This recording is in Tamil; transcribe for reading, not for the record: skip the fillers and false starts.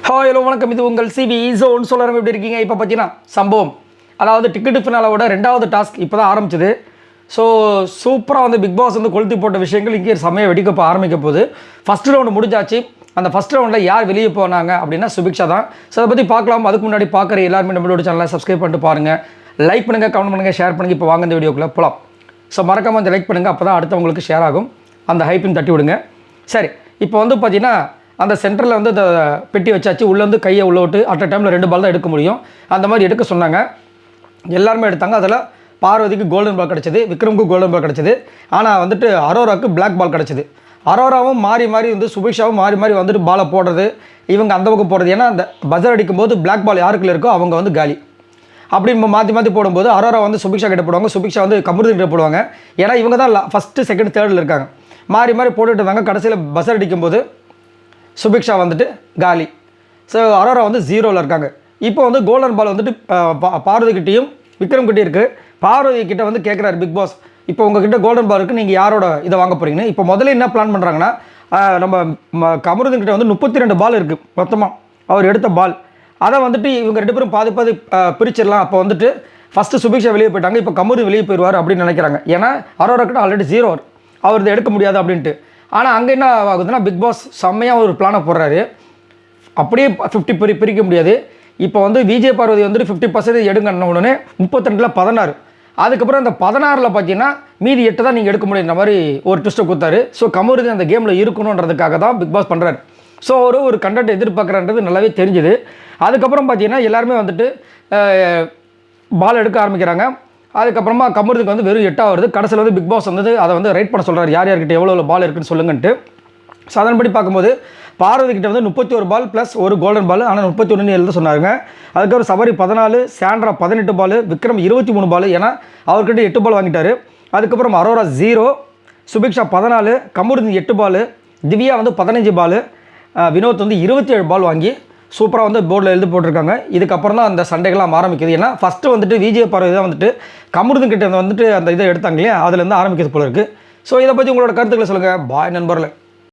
ஹாய் ஹலோ வணக்கம், இது உங்கள் சிவி ஸோன் சொல்லலாம். எப்படி இருக்கீங்க? இப்போ பார்த்தீங்கன்னா சம்பவம், அதாவது டிக்கெட்டு ஃபினாலோட 2வது டாஸ்க் இப்போ தான் ஆரம்பிச்சது. ஸோ சூப்பராக வந்து பிக் பாஸ் வந்து கொளுத்தி போட்ட விஷயங்கள் இங்கே செம்மையாக வெடிக்க ஆரம்பிக்க போகுது. ஃபஸ்ட் ரவுண்டு முடிஞ்சாச்சு. அந்த ஃபஸ்ட் ரவுண்டில் யார் வெளியே போனாங்க அப்படின்னா சுபிக்ஷா தான். ஸோ அதை பற்றி பார்க்கலாம். அதுக்கு முன்னாடி பார்க்குற எல்லாருமே நம்மளோட சேனலை சப்ஸ்கிரைப் பண்ணிட்டு பாருங்கள். லைக் பண்ணுங்கள், கமெண்ட் பண்ணுங்கள், ஷேர் பண்ணுங்கள். இப்போ வாங்க இந்த வீடியோக்குள்ளே போகலாம். ஸோ மறக்காமல் அந்த லைக் பண்ணுங்கள், அப்போ தான் அடுத்தவங்களுக்கு ஷேர் ஆகும். அந்த ஹைப்பின் தட்டி விடுங்க. சரி, இப்போ வந்து பார்த்தீங்கன்னா அந்த சென்டரில் வந்து இந்த பெட்டி வச்சாச்சு. உள்ளேருந்து கையை உள்ள விட்டு அட் அ டைமில் 2 பால் தான் எடுக்க முடியும். அந்த மாதிரி எடுக்க சொன்னாங்க. எல்லாருமே எடுத்தாங்க. அதில் பார்வதிக்கு கோல்டன் பால் கிடச்சிது, விக்ரமுக்கு கோல்டன் பால் கிடச்சிது. ஆனால் வந்துட்டு அரோராவுக்கு பிளாக் பால் கிடச்சிது. அரோராவும் மாறி மாறி வந்து சுபிக்ஷாவும் மாறி மாறி வந்துட்டு பாலை போடுறது, இவங்க அந்த பக்கம் போடுறது. ஏன்னா அந்த பஜர் அடிக்கும்போது பிளாக் பால் யாருக்குள்ள இருக்கோ அவங்க வந்து காலி. அப்படி மாற்றி மாற்றி போடும்போது அரோரா வந்து சுபிக்ஷா கிட்ட போடுவாங்க, சுபிக்ஷா வந்து கமருதீன் கிட்ட போடுவாங்க. ஏன்னா இவங்க தான் ஃபஸ்ட்டு செகண்ட் தேர்டில் இருக்காங்க. மாறி மாறி போட்டுட்டு இருந்தாங்க. கடைசியில் பஜர் அடிக்கும்போது சுபிக்ஷா வந்துட்டு காலி. ஸோ அரோரா வந்து 0ல் இருக்காங்க. இப்போ வந்து கோல்டன் பால் வந்துட்டு பார்வதிக்கிட்டையும் விக்ரம் கிட்டே இருக்குது. பார்வதி கிட்ட வந்து கேட்குறாரு பிக் பாஸ், இப்போ உங்ககிட்ட கோல்டன் பால் இருக்குது, நீங்கள் யாரோட இதை வாங்க போகிறீங்கன்னு. இப்போ முதல்ல என்ன பிளான் பண்ணுறாங்கன்னா, நம்ம கமருதீன் கிட்ட வந்து 32 பால் இருக்குது மொத்தமாக அவர் எடுத்த பால். அதை வந்துட்டு இவங்க 2 பேரும் பாதி பாதி பிரிச்சிடலாம். அப்போ வந்துட்டு ஃபஸ்ட்டு சுபிக்ஷா வெளியே போயிட்டாங்க, இப்போ கமருதீன் வெளியே போயிடுவார் அப்படின்னு நினைக்கிறாங்க. ஏன்னா அரோரா கிட்ட ஆல்ரெடி 0 அவர் இதை எடுக்க முடியாது அப்படின்ட்டு. ஆனால் அங்கே என்ன ஆகுதுன்னா பிக் பாஸ் செம்மையாக ஒரு பிளானை போடுறாரு. அப்படியே 50 பிரிக்க முடியாது. இப்போ வந்து விஜய் பார்வதி வந்துட்டு 50% எடுங்கன்ன உடனே 32ல் 16. அதுக்கப்புறம் அந்த 16ல் பார்த்தீங்கன்னா மீதி 8 தான் நீங்கள் எடுக்க முடியுன்ற மாதிரி ஒரு ட்விஸ்ட்டை கொடுத்தாரு. ஸோ கமருதீன் அந்த கேமில் இருக்கணுன்றதுக்காக தான் பிக் பாஸ் பண்ணுறாரு. ஸோ ஒரு கண்டென்ட் எதிர்பார்க்குறன்றது நல்லாவே தெரிஞ்சுது. அதுக்கப்புறம் பார்த்தீங்கன்னா எல்லாருமே வந்துட்டு பால் எடுக்க ஆரம்பிக்கிறாங்க. அதுக்கப்புறமா கமருதீனுக்கு வந்து வெறும் 8 வருது. கடைசியில் வந்து பிக் பாஸ் வந்து அதை வந்து ரைட் பண்ண சொல்கிறார், யார் யார்கிட்ட எவ்வளோ பால் இருக்குன்னு சொல்லுங்கன்ட்டு. ஸோ அதன்படி பார்க்கும்போது பார்வதி கிட்ட வந்து 31 பால் ப்ளஸ் ஒரு கோல்டன் பால், ஆனால் 31 எழுத சொன்னாங்க. அதுக்கப்புறம் சபரி 14, சாண்ட்ரா 18 பால், விக்ரம் 23 பால், ஏன்னா அவர்கிட்ட 8 பால் வாங்கிட்டார். அதுக்கப்புறம் அரோரா 0, சுபிக்ஷா 14, கமருதீன் 8 பால், திவ்யா வந்து 15 பால், வினோத் வந்து 27 பால் வாங்கி சூப்பராக வந்து போர்டில் எழுதி போட்டிருக்காங்க. இதுக்கப்புறம் தான் அந்த சண்டைகள்லாம் ஆரம்பிக்குது. ஏன்னா ஃபஸ்ட்டு வந்துட்டு விஜய் பார்வதி தான் வந்துட்டு கமருதீன் கிட்ட வந்துட்டு அந்த இதை எடுத்தாங்க இல்லையா, அதுலேருந்து ஆரம்பிக்கிறது போல இருக்குது. ஸோ இதை பற்றி உங்களோட கருத்துக்களை சொல்லுங்கள். பாய் நண்பர்களே.